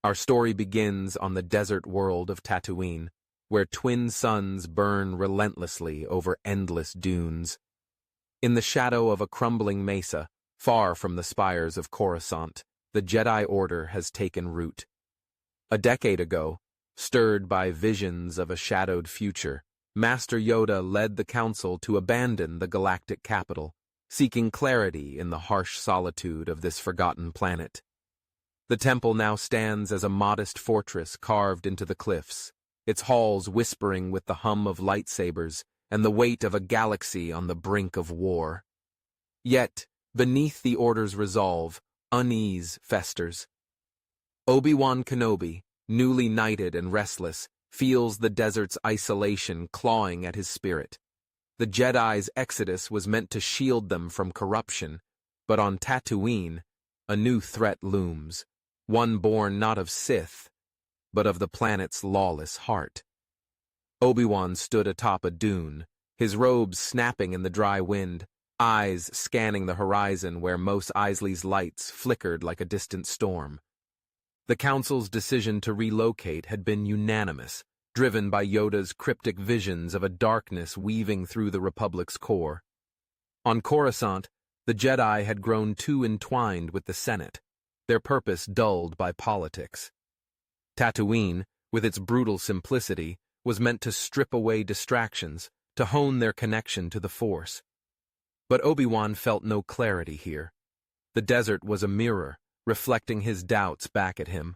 Our story begins on the desert world of Tatooine, where twin suns burn relentlessly over endless dunes. In the shadow of a crumbling mesa, far from the spires of Coruscant, the Jedi Order has taken root. A decade ago, stirred by visions of a shadowed future, Master Yoda led the Council to abandon the galactic capital, seeking clarity in the harsh solitude of this forgotten planet. The temple now stands as a modest fortress carved into the cliffs, its halls whispering with the hum of lightsabers and the weight of a galaxy on the brink of war. Yet, beneath the Order's resolve, unease festers. Obi-Wan Kenobi, newly knighted and restless, feels the desert's isolation clawing at his spirit. The Jedi's exodus was meant to shield them from corruption, but on Tatooine, a new threat looms, one born not of Sith, but of the planet's lawless heart. Obi-Wan stood atop a dune, his robes snapping in the dry wind, eyes scanning the horizon where Mos Eisley's lights flickered like a distant storm. The Council's decision to relocate had been unanimous, driven by Yoda's cryptic visions of a darkness weaving through the Republic's core. On Coruscant, the Jedi had grown too entwined with the Senate, their purpose dulled by politics. Tatooine, with its brutal simplicity, was meant to strip away distractions, to hone their connection to the Force. But Obi-Wan felt no clarity here. The desert was a mirror, reflecting his doubts back at him.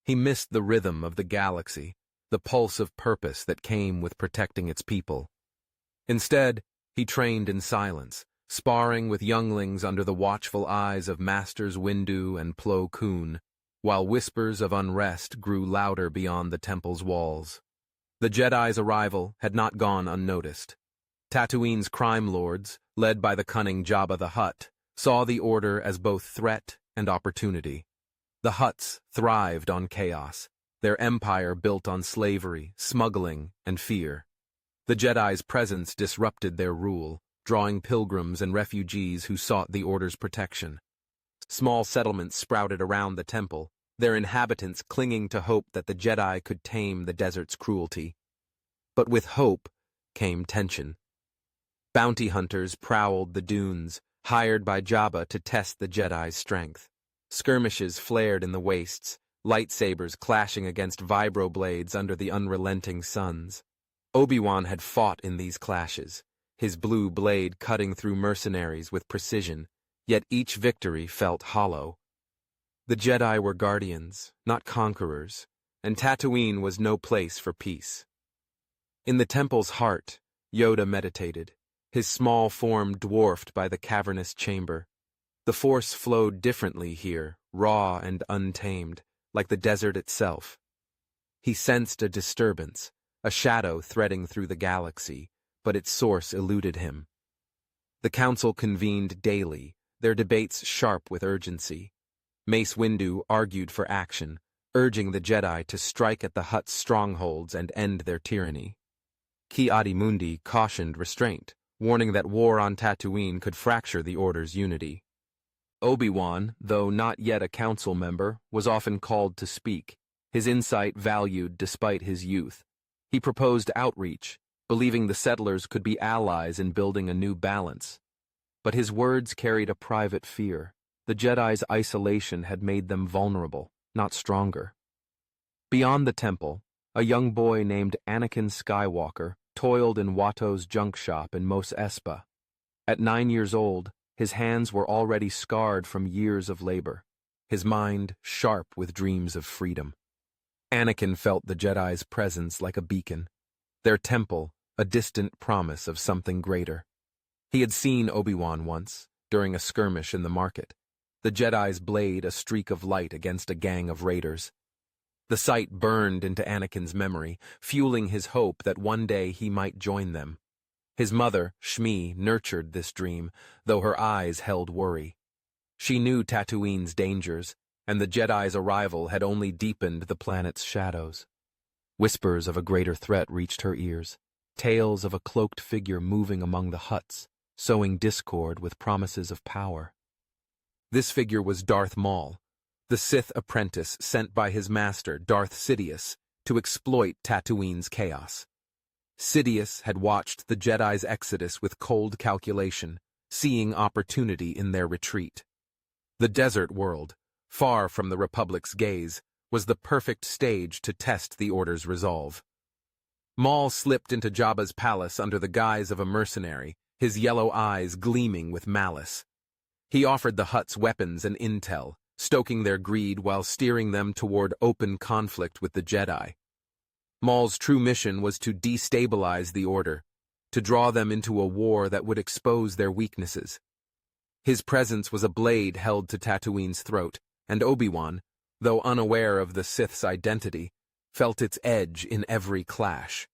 He missed the rhythm of the galaxy, the pulse of purpose that came with protecting its people. Instead, he trained in silence, sparring with younglings under the watchful eyes of Masters Windu and Plo Koon, while whispers of unrest grew louder beyond the temple's walls. The Jedi's arrival had not gone unnoticed. Tatooine's crime lords, led by the cunning Jabba the Hutt, saw the Order as both threat and opportunity. The Hutts thrived on chaos, their empire built on slavery, smuggling, and fear. The Jedi's presence disrupted their rule, drawing pilgrims and refugees who sought the Order's protection. Small settlements sprouted around the temple, their inhabitants clinging to hope that the Jedi could tame the desert's cruelty. But with hope came tension. Bounty hunters prowled the dunes, hired by Jabba to test the Jedi's strength. Skirmishes flared in the wastes, lightsabers clashing against vibroblades under the unrelenting suns. Obi-Wan had fought in these clashes, his blue blade cutting through mercenaries with precision, yet each victory felt hollow. The Jedi were guardians, not conquerors, and Tatooine was no place for peace. In the temple's heart, Yoda meditated, his small form dwarfed by the cavernous chamber. The Force flowed differently here, raw and untamed, like the desert itself. He sensed a disturbance, a shadow threading through the galaxy, but its source eluded him. The Council convened daily, their debates sharp with urgency. Mace Windu argued for action, urging the Jedi to strike at the Hutt's strongholds and end their tyranny. Ki-Adi-Mundi cautioned restraint, warning that war on Tatooine could fracture the Order's unity. Obi-Wan, though not yet a council member, was often called to speak, his insight valued despite his youth. He proposed outreach, believing the settlers could be allies in building a new balance. But his words carried a private fear. The Jedi's isolation had made them vulnerable, not stronger. Beyond the temple, a young boy named Anakin Skywalker toiled in Watto's junk shop in Mos Espa. At 9 years old, his hands were already scarred from years of labor, his mind sharp with dreams of freedom. Anakin felt the Jedi's presence like a beacon, their temple a distant promise of something greater. He had seen Obi-Wan once, during a skirmish in the market, the Jedi's blade a streak of light against a gang of raiders. The sight burned into Anakin's memory, fueling his hope that one day he might join them. His mother, Shmi, nurtured this dream, though her eyes held worry. She knew Tatooine's dangers, and the Jedi's arrival had only deepened the planet's shadows. Whispers of a greater threat reached her ears, tales of a cloaked figure moving among the Hutts, sowing discord with promises of power. This figure was Darth Maul, the Sith apprentice sent by his master, Darth Sidious, to exploit Tatooine's chaos. Sidious had watched the Jedi's exodus with cold calculation, seeing opportunity in their retreat. The desert world, far from the Republic's gaze, was the perfect stage to test the Order's resolve. Maul slipped into Jabba's palace under the guise of a mercenary, his yellow eyes gleaming with malice. He offered the Hutts weapons and intel, stoking their greed while steering them toward open conflict with the Jedi. Maul's true mission was to destabilize the Order, to draw them into a war that would expose their weaknesses. His presence was a blade held to Tatooine's throat, and Obi-Wan, though unaware of the Sith's identity, felt its edge in every clash.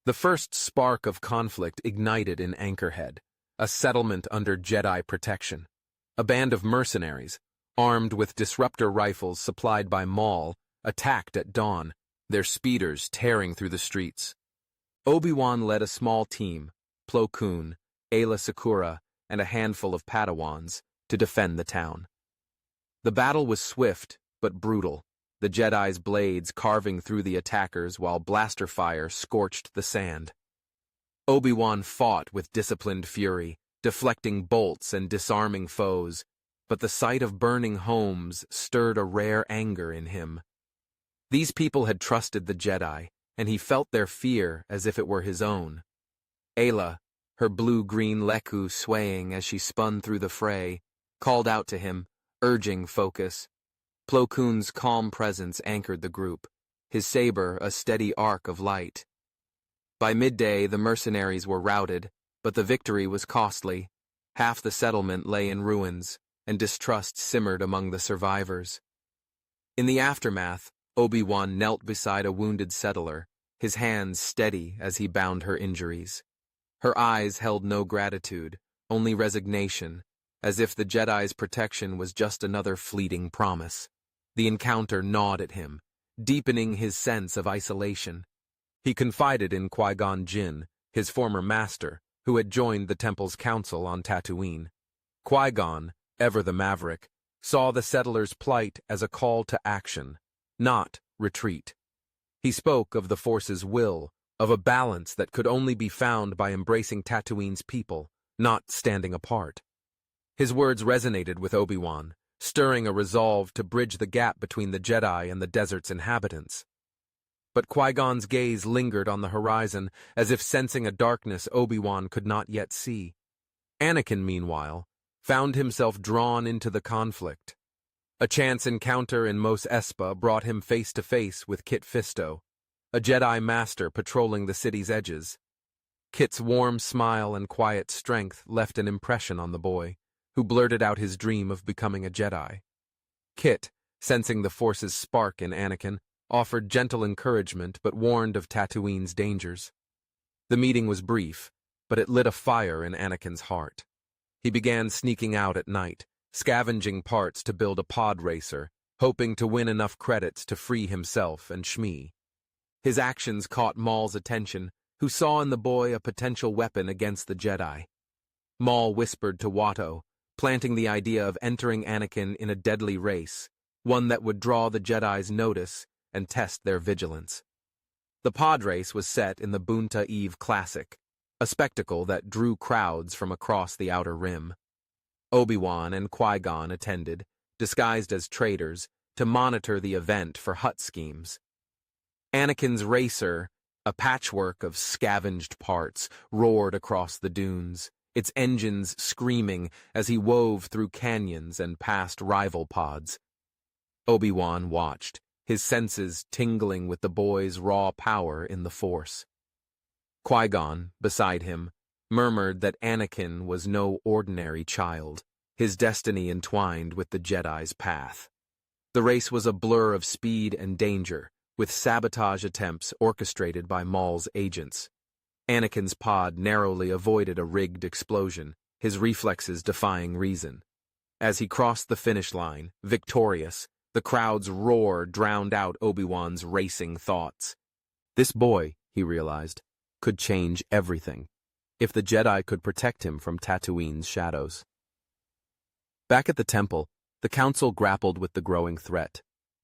The first spark of conflict ignited in Anchorhead, a settlement under Jedi protection. A band of mercenaries, armed with disruptor rifles supplied by Maul, attacked at dawn, their speeders tearing through the streets. Obi-Wan led a small team, Plo Koon, Aayla Secura, and a handful of Padawans, to defend the town. The battle was swift but brutal, the Jedi's blades carving through the attackers while blaster fire scorched the sand. Obi-Wan fought with disciplined fury, deflecting bolts and disarming foes, but the sight of burning homes stirred a rare anger in him. These people had trusted the Jedi, and he felt their fear as if it were his own. Aayla, her blue-green leku swaying as she spun through the fray, called out to him, urging focus. Plo Koon's calm presence anchored the group, his saber a steady arc of light. By midday, the mercenaries were routed, but the victory was costly. Half the settlement lay in ruins, and distrust simmered among the survivors. In the aftermath, Obi-Wan knelt beside a wounded settler, his hands steady as he bound her injuries. Her eyes held no gratitude, only resignation, as if the Jedi's protection was just another fleeting promise. The encounter gnawed at him, deepening his sense of isolation. He confided in Qui-Gon Jinn, his former master, who had joined the Temple's council on Tatooine. Qui-Gon, ever the maverick, saw the settlers' plight as a call to action, not retreat. He spoke of the Force's will, of a balance that could only be found by embracing Tatooine's people, not standing apart. His words resonated with Obi-Wan, stirring a resolve to bridge the gap between the Jedi and the desert's inhabitants. But Qui-Gon's gaze lingered on the horizon, as if sensing a darkness Obi-Wan could not yet see. Anakin, meanwhile, found himself drawn into the conflict. A chance encounter in Mos Espa brought him face to face with Kit Fisto, a Jedi master patrolling the city's edges. Kit's warm smile and quiet strength left an impression on the boy, who blurted out his dream of becoming a Jedi. Kit, sensing the Force's spark in Anakin, offered gentle encouragement but warned of Tatooine's dangers. The meeting was brief, but it lit a fire in Anakin's heart. He began sneaking out at night, scavenging parts to build a pod racer, hoping to win enough credits to free himself and Shmi. His actions caught Maul's attention, who saw in the boy a potential weapon against the Jedi. Maul whispered to Watto, planting the idea of entering Anakin in a deadly race, one that would draw the Jedi's notice and test their vigilance. The pod race was set in the Bunta Eve Classic, a spectacle that drew crowds from across the Outer Rim. Obi-Wan and Qui-Gon attended, disguised as traders, to monitor the event for Hutt schemes. Anakin's racer, a patchwork of scavenged parts, roared across the dunes, its engines screaming as he wove through canyons and past rival pods. Obi-Wan watched, his senses tingling with the boy's raw power in the Force. Qui-Gon, beside him, murmured that Anakin was no ordinary child, his destiny entwined with the Jedi's path. The race was a blur of speed and danger, with sabotage attempts orchestrated by Maul's agents. Anakin's pod narrowly avoided a rigged explosion, his reflexes defying reason. As he crossed the finish line, victorious, the crowd's roar drowned out Obi-Wan's racing thoughts. This boy, he realized, could change everything, if the Jedi could protect him from Tatooine's shadows. Back at the temple, The Council grappled with the growing threat.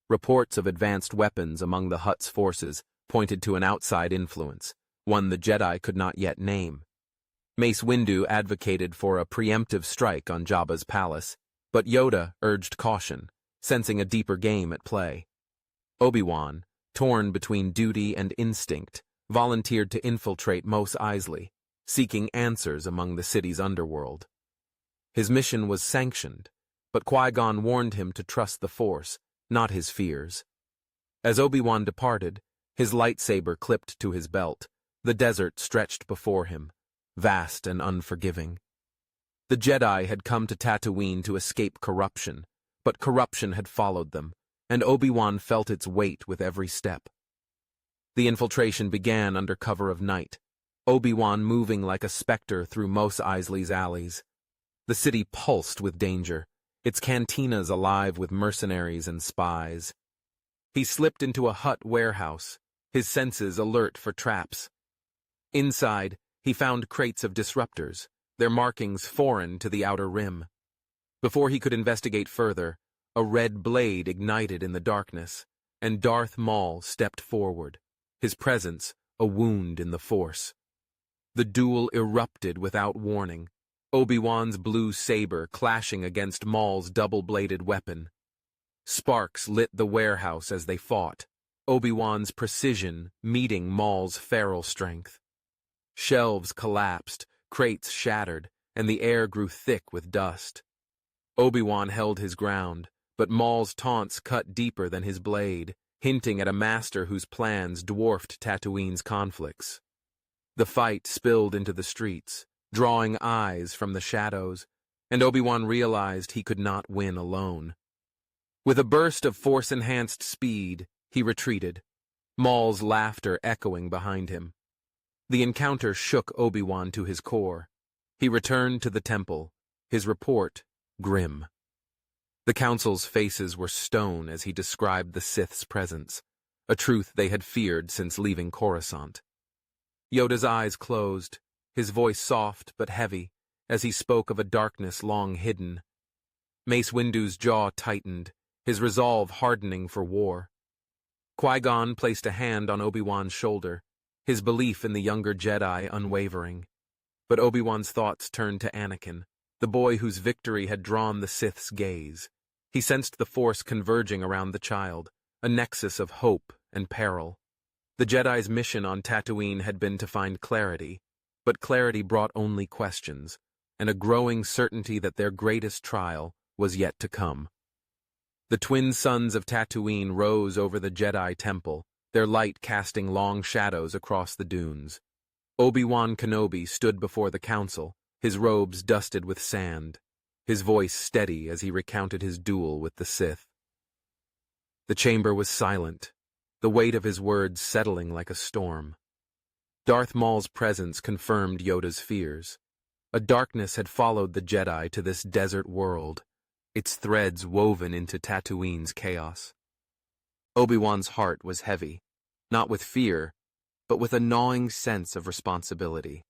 Reports of advanced weapons among the Hutt's forces pointed to an outside influence, one the Jedi could not yet name. Mace Windu advocated for a preemptive strike on Jabba's palace, but Yoda urged caution, sensing a deeper game at play. Obi-Wan, torn between duty and instinct, volunteered to infiltrate Mos Eisley, seeking answers among the city's underworld. His mission was sanctioned, but Qui-Gon warned him to trust the Force, not his fears. As Obi-Wan departed, his lightsaber clipped to his belt, the desert stretched before him, vast and unforgiving. The Jedi had come to Tatooine to escape corruption, but corruption had followed them, and Obi-Wan felt its weight with every step. The infiltration began under cover of night, Obi-Wan moving like a specter through Mos Eisley's alleys. The city pulsed with danger, its cantinas alive with mercenaries and spies. He slipped into a Hutt warehouse, his senses alert for traps. Inside, he found crates of disruptors, their markings foreign to the outer rim. Before he could investigate further, a red blade ignited in the darkness, and Darth Maul stepped forward, his presence a wound in the Force. The duel erupted without warning, Obi-Wan's blue saber clashing against Maul's double-bladed weapon. Sparks lit the warehouse as they fought, Obi-Wan's precision meeting Maul's feral strength. Shelves collapsed, crates shattered, and the air grew thick with dust. Obi-Wan held his ground, but Maul's taunts cut deeper than his blade, hinting at a master whose plans dwarfed Tatooine's conflicts. The fight spilled into the streets, drawing eyes from the shadows, and Obi-Wan realized he could not win alone. With a burst of Force-enhanced speed, he retreated, Maul's laughter echoing behind him. The encounter shook Obi-Wan to his core. He returned to the temple, his report grim. The Council's faces were stone as he described the Sith's presence, a truth they had feared since leaving Coruscant. Yoda's eyes closed, his voice soft but heavy, as he spoke of a darkness long hidden. Mace Windu's jaw tightened, his resolve hardening for war. Qui-Gon placed a hand on Obi-Wan's shoulder, his belief in the younger Jedi unwavering. But Obi-Wan's thoughts turned to Anakin, the boy whose victory had drawn the Sith's gaze. He sensed the Force converging around the child, a nexus of hope and peril. The Jedi's mission on Tatooine had been to find clarity, but clarity brought only questions, and a growing certainty that their greatest trial was yet to come. The twin suns of Tatooine rose over the Jedi temple, their light casting long shadows across the dunes. Obi-Wan Kenobi stood before the Council, his robes dusted with sand, his voice steady as he recounted his duel with the Sith. The chamber was silent, the weight of his words settling like a storm. Darth Maul's presence confirmed Yoda's fears. A darkness had followed the Jedi to this desert world, its threads woven into Tatooine's chaos. Obi-Wan's heart was heavy, not with fear, but with a gnawing sense of responsibility.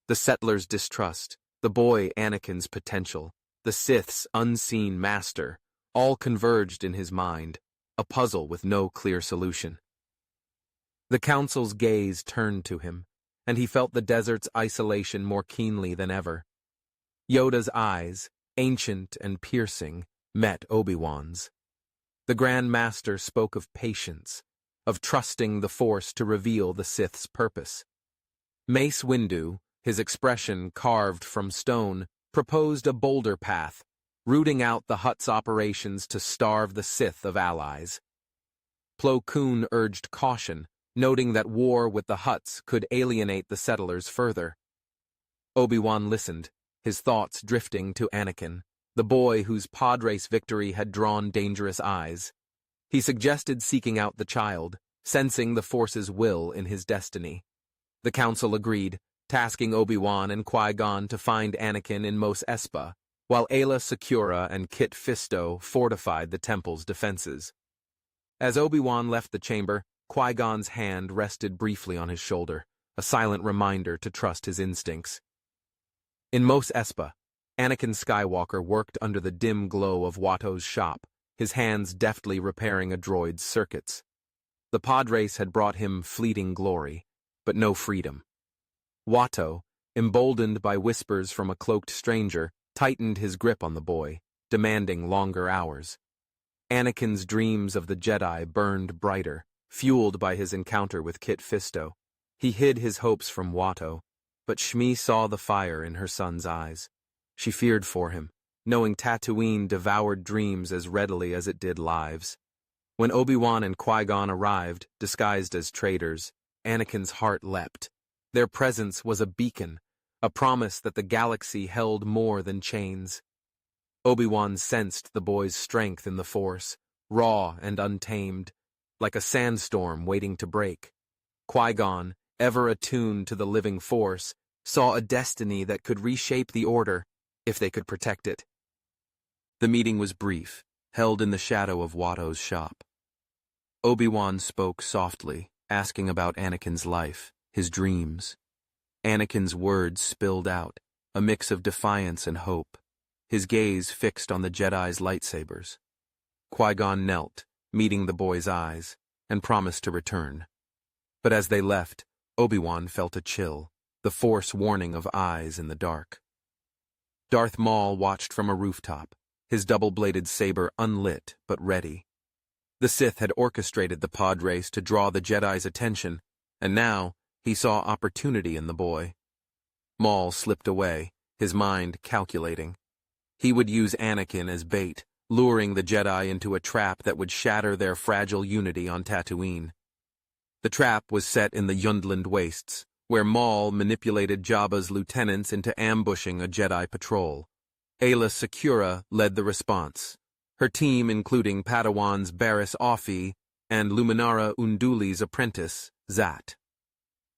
The settlers' distrust, the boy Anakin's potential, the Sith's unseen master, all converged in his mind, a puzzle with no clear solution. The Council's gaze turned to him, and he felt the desert's isolation more keenly than ever. Yoda's eyes, ancient and piercing, met Obi-Wan's. The Grand Master spoke of patience, of trusting the Force to reveal the Sith's purpose. Mace Windu, his expression carved from stone, proposed a bolder path, rooting out the Hutt's operations to starve the Sith of allies. Plo Koon urged caution, noting that war with the Hutts could alienate the settlers further. Obi-Wan listened, his thoughts drifting to Anakin, the boy whose pod race victory had drawn dangerous eyes. He suggested seeking out the child, sensing the Force's will in his destiny. The Council agreed, tasking Obi-Wan and Qui-Gon to find Anakin in Mos Espa, while Aayla Secura and Kit Fisto fortified the temple's defenses. As Obi-Wan left the chamber, Qui-Gon's hand rested briefly on his shoulder, a silent reminder to trust his instincts. In Mos Espa, Anakin Skywalker worked under the dim glow of Watto's shop, his hands deftly repairing a droid's circuits. The pod race had brought him fleeting glory, but no freedom. Watto, emboldened by whispers from a cloaked stranger, tightened his grip on the boy, demanding longer hours. Anakin's dreams of the Jedi burned brighter, fueled by his encounter with Kit Fisto. He hid his hopes from Watto, but Shmi saw the fire in her son's eyes. She feared for him, knowing Tatooine devoured dreams as readily as it did lives. When Obi-Wan and Qui-Gon arrived, disguised as traitors, Anakin's heart leapt. Their presence was a beacon, a promise that the galaxy held more than chains. Obi-Wan sensed the boy's strength in the Force, raw and untamed, like a sandstorm waiting to break. Qui-Gon, ever attuned to the living Force, saw a destiny that could reshape the Order, if they could protect it. The meeting was brief, held in the shadow of Watto's shop. Obi-Wan spoke softly, asking about Anakin's life, his dreams. Anakin's words spilled out, a mix of defiance and hope, his gaze fixed on the Jedi's lightsabers. Qui-Gon knelt, meeting the boy's eyes, and promised to return. But as they left, Obi-Wan felt a chill, the Force warning of eyes in the dark. Darth Maul watched from a rooftop, his double-bladed saber unlit but ready. The Sith had orchestrated the pod race to draw the Jedi's attention, and now he saw opportunity in the boy. Maul slipped away, his mind calculating. He would use Anakin as bait, luring the Jedi into a trap that would shatter their fragile unity on Tatooine. The trap was set in the Yundland Wastes, where Maul manipulated Jabba's lieutenants into ambushing a Jedi patrol. Aayla Secura led the response, her team including Padawans Barriss Offee and Luminara Unduli's apprentice, Zat.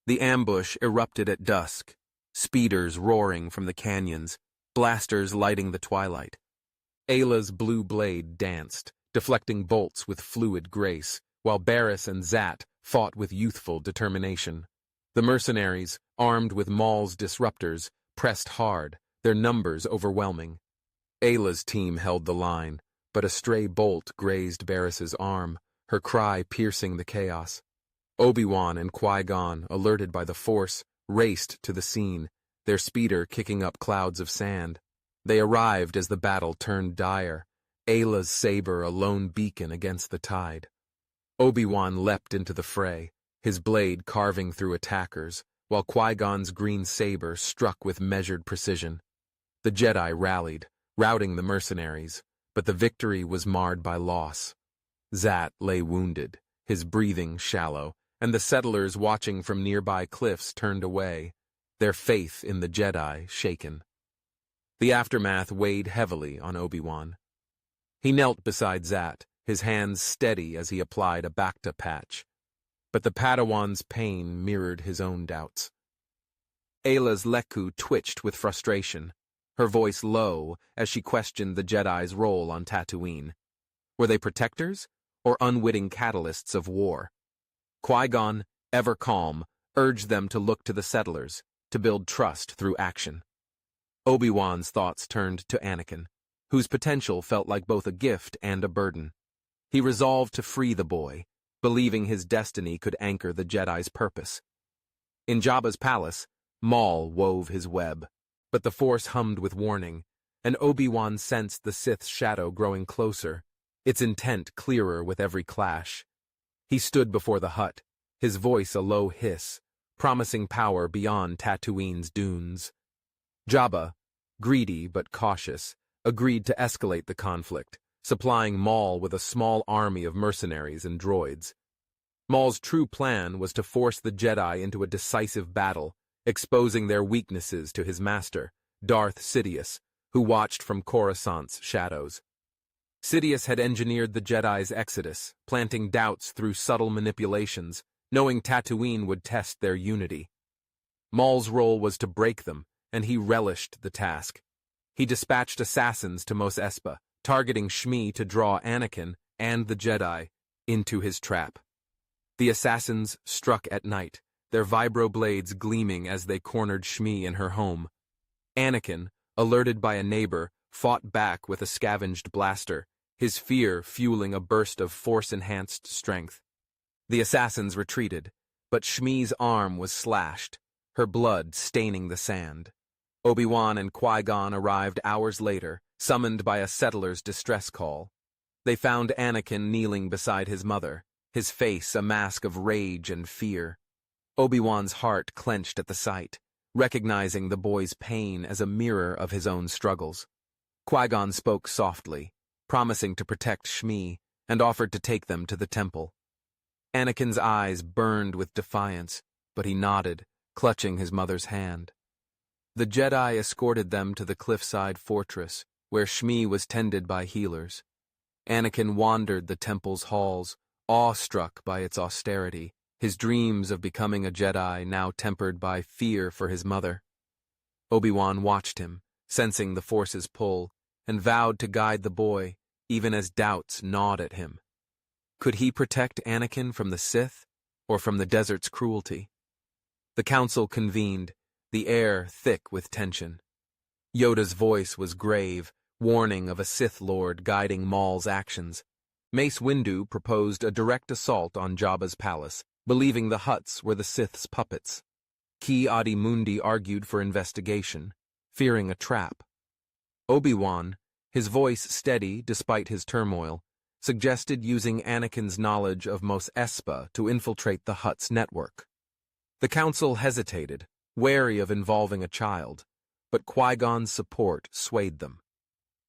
The ambush erupted at dusk, speeders roaring from the canyons, blasters lighting the twilight. Ayla's blue blade danced, deflecting bolts with fluid grace, while Barriss and Zat fought with youthful determination. The mercenaries, armed with Maul's disruptors, pressed hard, their numbers overwhelming. Ayla's team held the line, but a stray bolt grazed Barriss's arm, her cry piercing the chaos. Obi-Wan and Qui-Gon, alerted by the Force, raced to the scene, their speeder kicking up clouds of sand. They arrived as the battle turned dire, Ayla's saber a lone beacon against the tide. Obi-Wan leapt into the fray, his blade carving through attackers, while Qui-Gon's green saber struck with measured precision. The Jedi rallied, routing the mercenaries, but the victory was marred by loss. Zat lay wounded, his breathing shallow, and the settlers watching from nearby cliffs turned away, their faith in the Jedi shaken. The aftermath weighed heavily on Obi-Wan. He knelt beside Zat, his hands steady as he applied a Bacta patch. But the Padawan's pain mirrored his own doubts. Ayla's Leku twitched with frustration, her voice low as she questioned the Jedi's role on Tatooine. Were they protectors or unwitting catalysts of war? Qui-Gon, ever calm, urged them to look to the settlers, to build trust through action. Obi-Wan's thoughts turned to Anakin, whose potential felt like both a gift and a burden. He resolved to free the boy, believing his destiny could anchor the Jedi's purpose. In Jabba's palace, Maul wove his web, but the Force hummed with warning, and Obi-Wan sensed the Sith's shadow growing closer, its intent clearer with every clash. He stood before the hut, his voice a low hiss, promising power beyond Tatooine's dunes. Jabba, greedy but cautious, agreed to escalate the conflict, supplying Maul with a small army of mercenaries and droids. Maul's true plan was to force the Jedi into a decisive battle, exposing their weaknesses to his master, Darth Sidious, who watched from Coruscant's shadows. Sidious had engineered the Jedi's exodus, planting doubts through subtle manipulations, knowing Tatooine would test their unity. Maul's role was to break them, and he relished the task. He dispatched assassins to Mos Espa, targeting Shmi to draw Anakin and the Jedi into his trap. The assassins struck at night, their vibro blades gleaming as they cornered Shmi in her home. Anakin, alerted by a neighbor, fought back with a scavenged blaster, his fear fueling a burst of force-enhanced strength. The assassins retreated, but Shmi's arm was slashed, her blood staining the sand. Obi-Wan and Qui-Gon arrived hours later, summoned by a settler's distress call. They found Anakin kneeling beside his mother, his face a mask of rage and fear. Obi-Wan's heart clenched at the sight, recognizing the boy's pain as a mirror of his own struggles. Qui-Gon spoke softly, promising to protect Shmi, and offered to take them to the temple. Anakin's eyes burned with defiance, but he nodded, clutching his mother's hand. The Jedi escorted them to the cliffside fortress, where Shmi was tended by healers. Anakin wandered the temple's halls, awestruck by its austerity, his dreams of becoming a Jedi now tempered by fear for his mother. Obi-Wan watched him, sensing the Force's pull, and vowed to guide the boy, even as doubts gnawed at him. Could he protect Anakin from the Sith, or from the desert's cruelty? The council convened, the air thick with tension. Yoda's voice was grave, warning of a Sith Lord guiding Maul's actions. Mace Windu proposed a direct assault on Jabba's palace, believing the Hutts were the Sith's puppets. Ki-Adi-Mundi argued for investigation, fearing a trap. Obi-Wan, his voice steady despite his turmoil, suggested using Anakin's knowledge of Mos Espa to infiltrate the Hutt's network. The council hesitated, wary of involving a child, but Qui-Gon's support swayed them.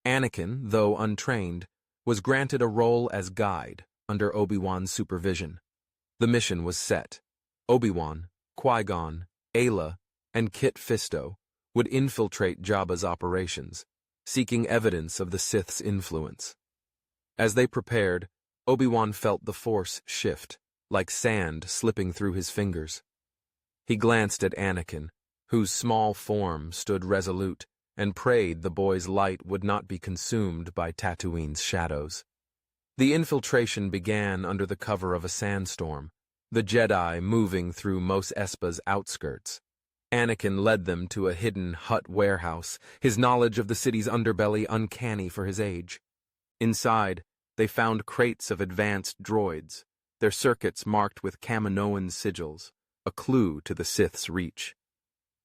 Anakin, though untrained, was granted a role as guide under Obi-Wan's supervision. The mission was set. Obi-Wan, Qui-Gon, Ayla, and Kit Fisto would infiltrate Jabba's operations, seeking evidence of the Sith's influence. As they prepared, Obi-Wan felt the Force shift, like sand slipping through his fingers. He glanced at Anakin, whose small form stood resolute, and prayed the boy's light would not be consumed by Tatooine's shadows. The infiltration began under the cover of a sandstorm, the Jedi moving through Mos Espa's outskirts. Anakin led them to a hidden Hutt warehouse, his knowledge of the city's underbelly uncanny for his age. Inside, they found crates of advanced droids, their circuits marked with Kaminoan sigils, a clue to the Sith's reach.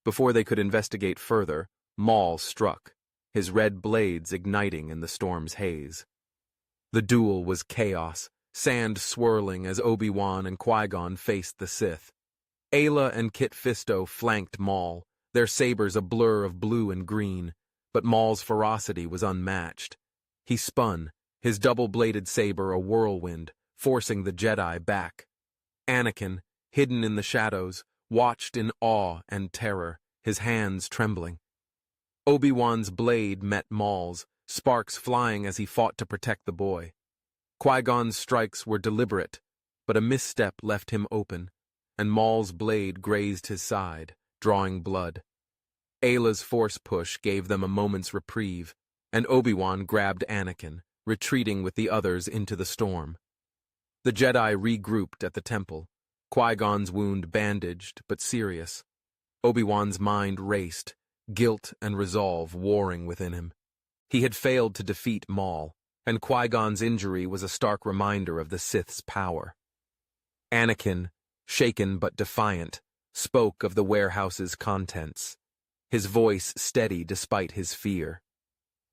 Before they could investigate further, Maul struck, his red blades igniting in the storm's haze. The duel was chaos, sand swirling as Obi-Wan and Qui-Gon faced the Sith. Ayla and Kit Fisto flanked Maul, their sabers a blur of blue and green, but Maul's ferocity was unmatched. He spun, his double-bladed saber a whirlwind, forcing the Jedi back. Anakin, hidden in the shadows, watched in awe and terror, his hands trembling. Obi-Wan's blade met Maul's, sparks flying as he fought to protect the boy. Qui-Gon's strikes were deliberate, but a misstep left him open, and Maul's blade grazed his side, drawing blood. Ayla's force push gave them a moment's reprieve, and Obi-Wan grabbed Anakin, retreating with the others into the storm. The Jedi regrouped at the temple, Qui-Gon's wound bandaged but serious. Obi-Wan's mind raced, guilt and resolve warring within him. He had failed to defeat Maul, and Qui-Gon's injury was a stark reminder of the Sith's power. Anakin, shaken but defiant, spoke of the warehouse's contents, his voice steady despite his fear.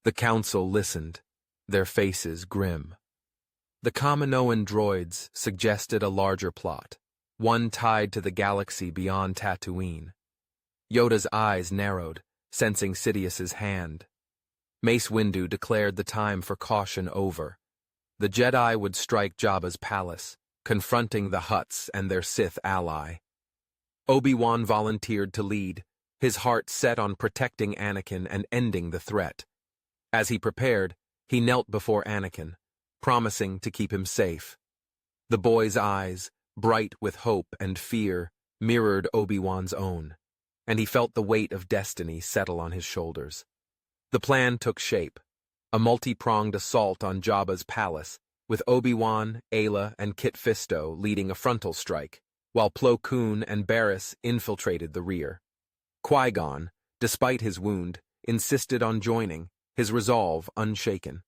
The council listened, their faces grim. The Kaminoan droids suggested a larger plot, one tied to the galaxy beyond Tatooine. Yoda's eyes narrowed, sensing Sidious's hand. Mace Windu declared the time for caution over. The Jedi would strike Jabba's palace, confronting the Hutts and their Sith ally. Obi-Wan volunteered to lead, his heart set on protecting Anakin and ending the threat. As he prepared, he knelt before Anakin, promising to keep him safe. The boy's eyes, bright with hope and fear, mirrored Obi-Wan's own, and he felt the weight of destiny settle on his shoulders. The plan took shape, a multi-pronged assault on Jabba's palace, with Obi-Wan, Ayla, and Kit Fisto leading a frontal strike, while Plo Koon and Barriss infiltrated the rear. Qui-Gon, despite his wound, insisted on joining, his resolve unshaken.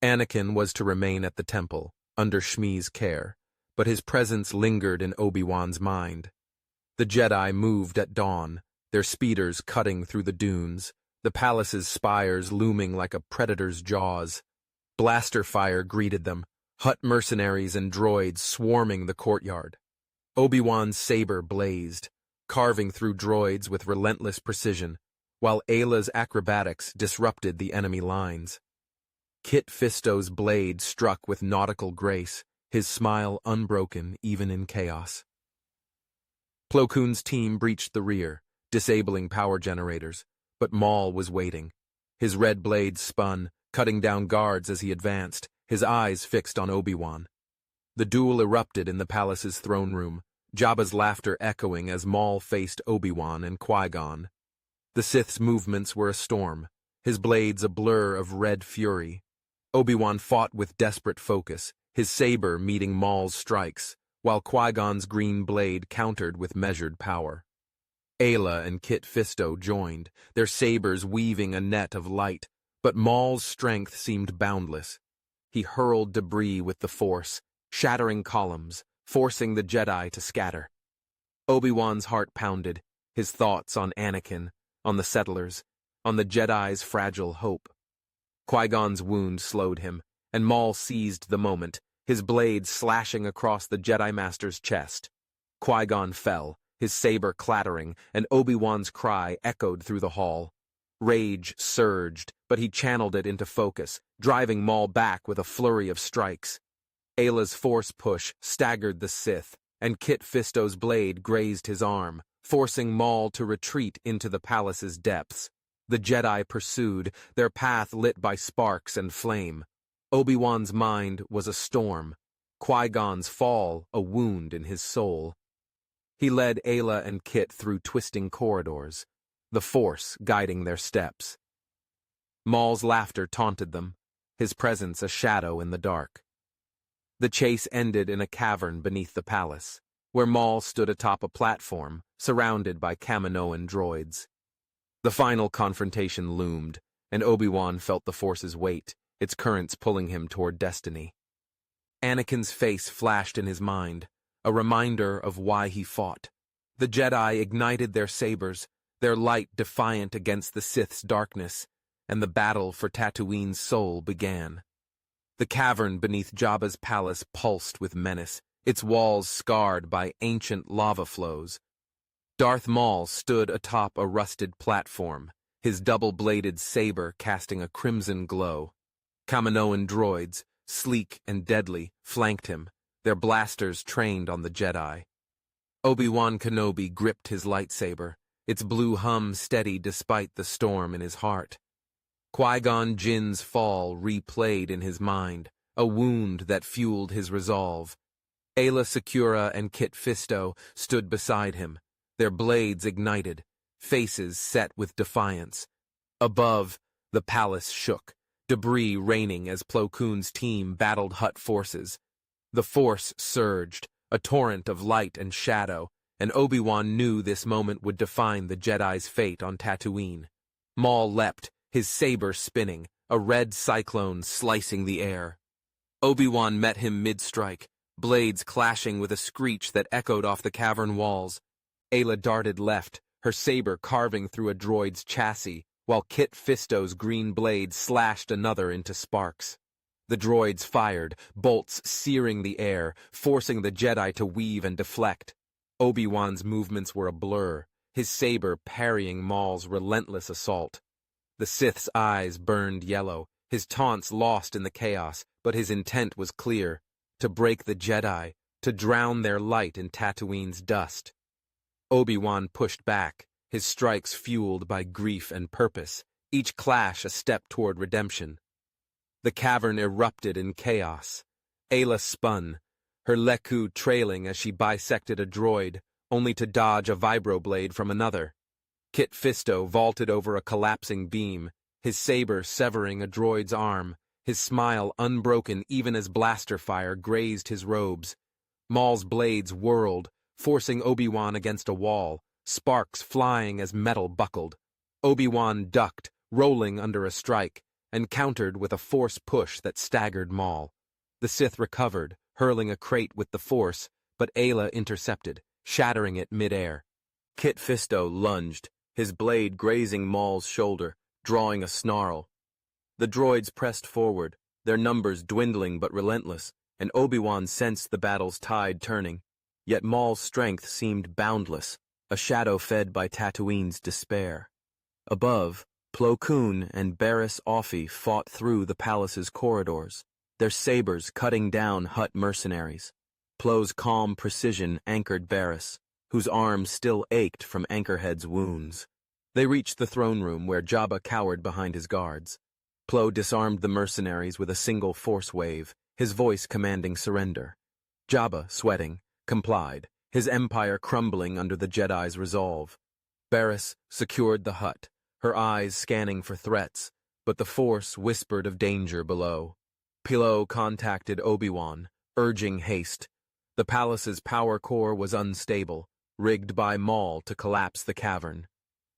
Anakin was to remain at the temple, under Shmi's care, but his presence lingered in Obi-Wan's mind. The Jedi moved at dawn, their speeders cutting through the dunes, the palace's spires looming like a predator's jaws. Blaster fire greeted them, Hutt mercenaries and droids swarming the courtyard. Obi-Wan's saber blazed, carving through droids with relentless precision, while Ayla's acrobatics disrupted the enemy lines. Kit Fisto's blade struck with nautical grace, his smile unbroken even in chaos. Plo Koon's team breached the rear, disabling power generators, but Maul was waiting. His red blade spun, cutting down guards as he advanced, his eyes fixed on Obi-Wan. The duel erupted in the palace's throne room, Jabba's laughter echoing as Maul faced Obi-Wan and Qui-Gon. The Sith's movements were a storm, his blades a blur of red fury. Obi-Wan fought with desperate focus, his saber meeting Maul's strikes, while Qui-Gon's green blade countered with measured power. Ayla and Kit Fisto joined, their sabers weaving a net of light, but Maul's strength seemed boundless. He hurled debris with the Force, shattering columns, forcing the Jedi to scatter. Obi-Wan's heart pounded, his thoughts on Anakin, on the settlers, on the Jedi's fragile hope. Qui-Gon's wound slowed him, and Maul seized the moment, his blade slashing across the Jedi Master's chest. Qui-Gon fell, his saber clattering, and Obi-Wan's cry echoed through the hall. Rage surged, but he channeled it into focus, driving Maul back with a flurry of strikes. Ayla's force push staggered the Sith, and Kit Fisto's blade grazed his arm, forcing Maul to retreat into the palace's depths. The Jedi pursued, their path lit by sparks and flame. Obi-Wan's mind was a storm, Qui-Gon's fall a wound in his soul. He led Ayla and Kit through twisting corridors, the Force guiding their steps. Maul's laughter taunted them, his presence a shadow in the dark. The chase ended in a cavern beneath the palace, where Maul stood atop a platform, surrounded by Kaminoan droids. The final confrontation loomed, and Obi-Wan felt the Force's weight, its currents pulling him toward destiny. Anakin's face flashed in his mind, a reminder of why he fought. The Jedi ignited their sabers, their light defiant against the Sith's darkness, and the battle for Tatooine's soul began. The cavern beneath Jabba's palace pulsed with menace, its walls scarred by ancient lava flows. Darth Maul stood atop a rusted platform, his double-bladed saber casting a crimson glow. Kaminoan droids, sleek and deadly, flanked him, their blasters trained on the Jedi. Obi-Wan Kenobi gripped his lightsaber, its blue hum steady despite the storm in his heart. Qui-Gon Jinn's fall replayed in his mind, a wound that fueled his resolve. Ayla Secura and Kit Fisto stood beside him, their blades ignited, faces set with defiance. Above, the palace shook, debris raining as Plo Koon's team battled Hutt forces. The Force surged, a torrent of light and shadow, and Obi-Wan knew this moment would define the Jedi's fate on Tatooine. Maul leapt, his saber spinning, a red cyclone slicing the air. Obi-Wan met him mid-strike, blades clashing with a screech that echoed off the cavern walls. Ayla darted left, her saber carving through a droid's chassis, while Kit Fisto's green blade slashed another into sparks. The droids fired, bolts searing the air, forcing the Jedi to weave and deflect. Obi-Wan's movements were a blur, his saber parrying Maul's relentless assault. The Sith's eyes burned yellow, his taunts lost in the chaos, but his intent was clear: to break the Jedi, to drown their light in Tatooine's dust. Obi-Wan pushed back, his strikes fueled by grief and purpose, each clash a step toward redemption. The cavern erupted in chaos. Ayla spun, her leku trailing as she bisected a droid, only to dodge a vibroblade from another. Kit Fisto vaulted over a collapsing beam, his saber severing a droid's arm, his smile unbroken even as blaster fire grazed his robes. Maul's blades whirled, forcing Obi-Wan against a wall, sparks flying as metal buckled. Obi-Wan ducked, rolling under a strike, and countered with a force push that staggered Maul. The Sith recovered, hurling a crate with the Force, but Ayla intercepted, shattering it mid-air. Kit Fisto lunged, his blade grazing Maul's shoulder, drawing a snarl. The droids pressed forward, their numbers dwindling but relentless, and Obi-Wan sensed the battle's tide turning. Yet Maul's strength seemed boundless, a shadow fed by Tatooine's despair. Above, Plo Koon and Barriss Offee fought through the palace's corridors, their sabers cutting down Hutt mercenaries. Plo's calm precision anchored Barriss, whose arms still ached from Anchorhead's wounds. They reached the throne room where Jabba cowered behind his guards. Plo disarmed the mercenaries with a single force wave, his voice commanding surrender. Jabba, sweating, complied, his empire crumbling under the Jedi's resolve. Barriss secured the hut, her eyes scanning for threats, but the Force whispered of danger below. Plo contacted Obi-Wan, urging haste. The palace's power core was unstable, rigged by Maul to collapse the cavern.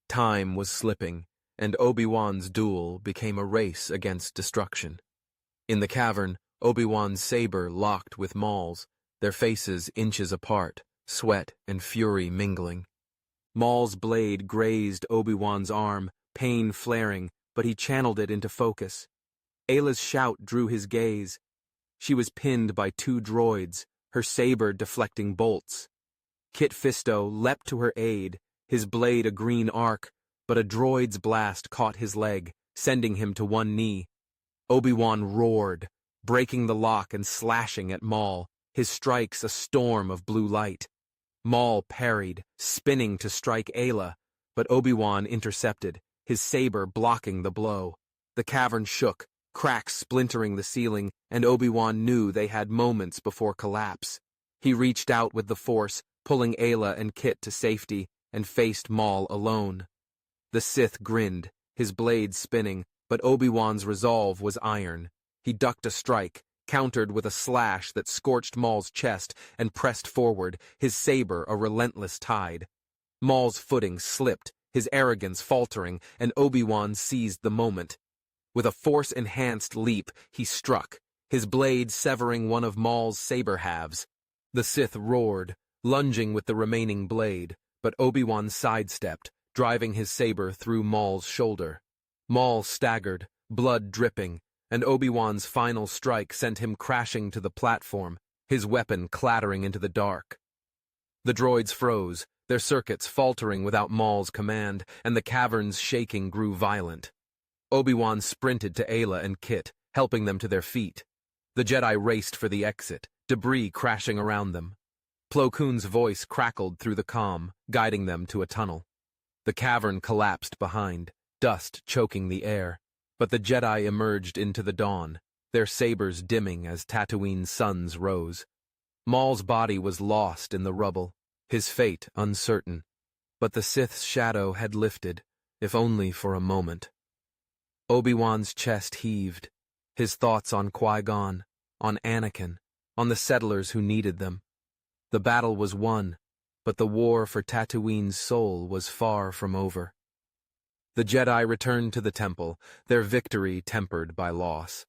Time was slipping, and Obi-Wan's duel became a race against destruction. In the cavern, Obi-Wan's saber locked with Maul's, their faces inches apart, sweat and fury mingling. Maul's blade grazed Obi-Wan's arm, pain flaring, but he channeled it into focus. Ayla's shout drew his gaze. She was pinned by 2 droids, her saber deflecting bolts. Kit Fisto leapt to her aid, his blade a green arc, but a droid's blast caught his leg, sending him to one knee. Obi-Wan roared, breaking the lock and slashing at Maul, his strikes a storm of blue light. Maul parried, spinning to strike Ayla, but Obi-Wan intercepted, his saber blocking the blow. The cavern shook, cracks splintering the ceiling, and Obi-Wan knew they had moments before collapse. He reached out with the Force, pulling Ayla and Kit to safety, and faced Maul alone. The Sith grinned, his blade spinning, but Obi-Wan's resolve was iron. He ducked a strike, countered with a slash that scorched Maul's chest, and pressed forward, his saber a relentless tide. Maul's footing slipped, his arrogance faltering, and Obi-Wan seized the moment. With a Force-enhanced leap, he struck, his blade severing one of Maul's saber halves. The Sith roared, lunging with the remaining blade, but Obi-Wan sidestepped, driving his saber through Maul's shoulder. Maul staggered, blood dripping, and Obi-Wan's final strike sent him crashing to the platform, his weapon clattering into the dark. The droids froze, their circuits faltering without Maul's command, and the cavern's shaking grew violent. Obi-Wan sprinted to Ayla and Kit, helping them to their feet. The Jedi raced for the exit, debris crashing around them. Plo Koon's voice crackled through the comm, guiding them to a tunnel. The cavern collapsed behind, dust choking the air, but the Jedi emerged into the dawn, their sabers dimming as Tatooine's suns rose. Maul's body was lost in the rubble, his fate uncertain, but the Sith's shadow had lifted, if only for a moment. Obi-Wan's chest heaved, his thoughts on Qui-Gon, on Anakin, on the settlers who needed them. The battle was won, but the war for Tatooine's soul was far from over. The Jedi returned to the temple, their victory tempered by loss.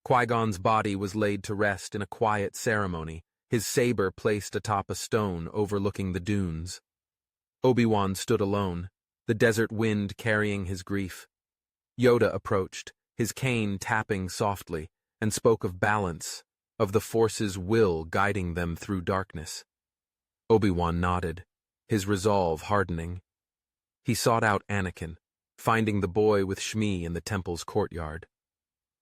Qui-Gon's body was laid to rest in a quiet ceremony, his saber placed atop a stone overlooking the dunes. Obi-Wan stood alone, the desert wind carrying his grief. Yoda approached, his cane tapping softly, and spoke of balance, of the Force's will guiding them through darkness. Obi-Wan nodded, his resolve hardening. He sought out Anakin, finding the boy with Shmi in the temple's courtyard.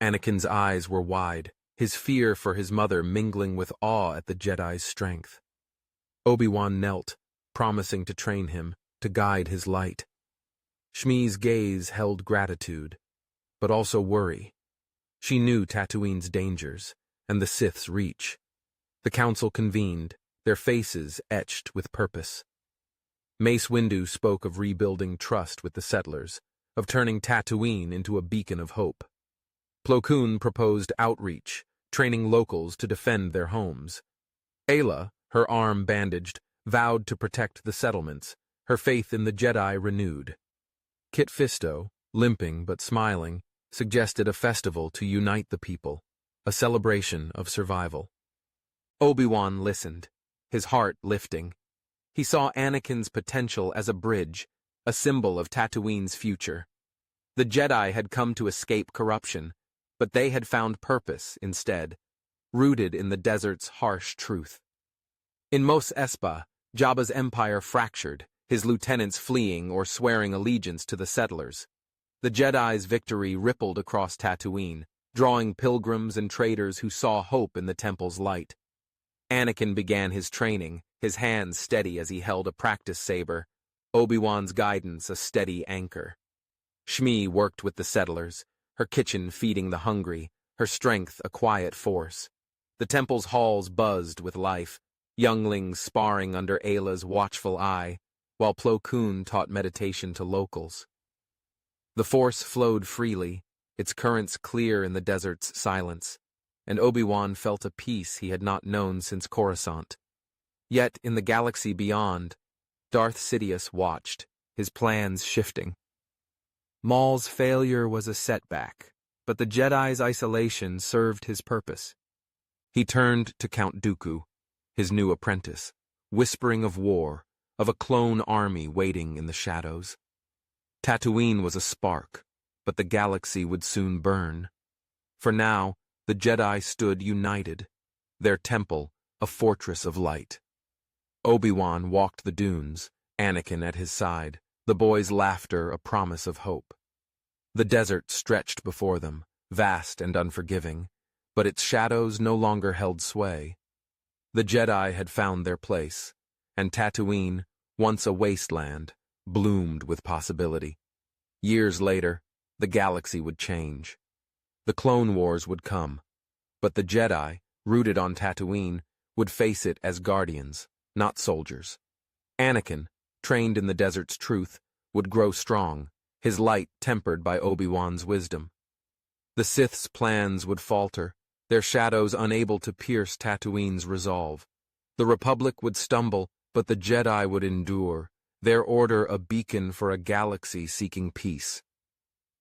Anakin's eyes were wide, his fear for his mother mingling with awe at the Jedi's strength. Obi-Wan knelt, promising to train him, to guide his light. Shmi's gaze held gratitude, but also worry. She knew Tatooine's dangers, and the Sith's reach. The council convened, their faces etched with purpose. Mace Windu spoke of rebuilding trust with the settlers, of turning Tatooine into a beacon of hope. Plo Koon proposed outreach, training locals to defend their homes. Ayla, her arm bandaged, vowed to protect the settlements, her faith in the Jedi renewed. Kit Fisto, limping but smiling, suggested a festival to unite the people, a celebration of survival. Obi-Wan listened, his heart lifting. He saw Anakin's potential as a bridge, a symbol of Tatooine's future. The Jedi had come to escape corruption, but they had found purpose instead, rooted in the desert's harsh truth. In Mos Espa, Jabba's empire fractured, his lieutenants fleeing or swearing allegiance to the settlers. The Jedi's victory rippled across Tatooine, drawing pilgrims and traders who saw hope in the temple's light. Anakin began his training, his hands steady as he held a practice saber, Obi-Wan's guidance a steady anchor. Shmi worked with the settlers, her kitchen feeding the hungry, her strength a quiet force. The temple's halls buzzed with life, younglings sparring under Ayla's watchful eye, while Plo Koon taught meditation to locals. The force flowed freely, its currents clear in the desert's silence, and Obi-Wan felt a peace he had not known since Coruscant. Yet, in the galaxy beyond, Darth Sidious watched, his plans shifting. Maul's failure was a setback, but the Jedi's isolation served his purpose. He turned to Count Dooku, his new apprentice, whispering of war, of a clone army waiting in the shadows. Tatooine was a spark, but the galaxy would soon burn. For now, the Jedi stood united, their temple a fortress of light. Obi-Wan walked the dunes, Anakin at his side, the boy's laughter a promise of hope. The desert stretched before them, vast and unforgiving, but its shadows no longer held sway. The Jedi had found their place, and Tatooine, once a wasteland, bloomed with possibility. Years later, the galaxy would change. The Clone Wars would come, but the Jedi, rooted on Tatooine, would face it as guardians, not soldiers. Anakin, trained in the desert's truth, would grow strong, his light tempered by Obi-Wan's wisdom. The Sith's plans would falter, their shadows unable to pierce Tatooine's resolve. The Republic would stumble, but the Jedi would endure, their order a beacon for a galaxy seeking peace.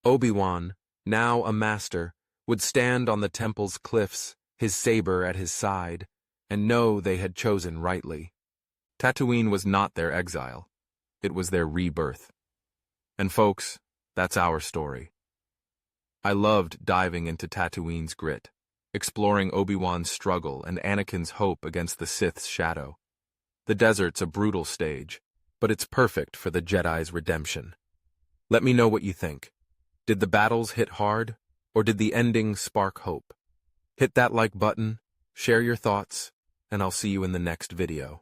Obi-Wan, now a master, would stand on the temple's cliffs, his saber at his side, and know they had chosen rightly. Tatooine was not their exile. It was their rebirth. And folks, that's our story. I loved diving into Tatooine's grit, exploring Obi-Wan's struggle and Anakin's hope against the Sith's shadow. The desert's a brutal stage, but it's perfect for the Jedi's redemption. Let me know what you think. Did the battles hit hard, or did the ending spark hope? Hit that like button, share your thoughts, and I'll see you in the next video.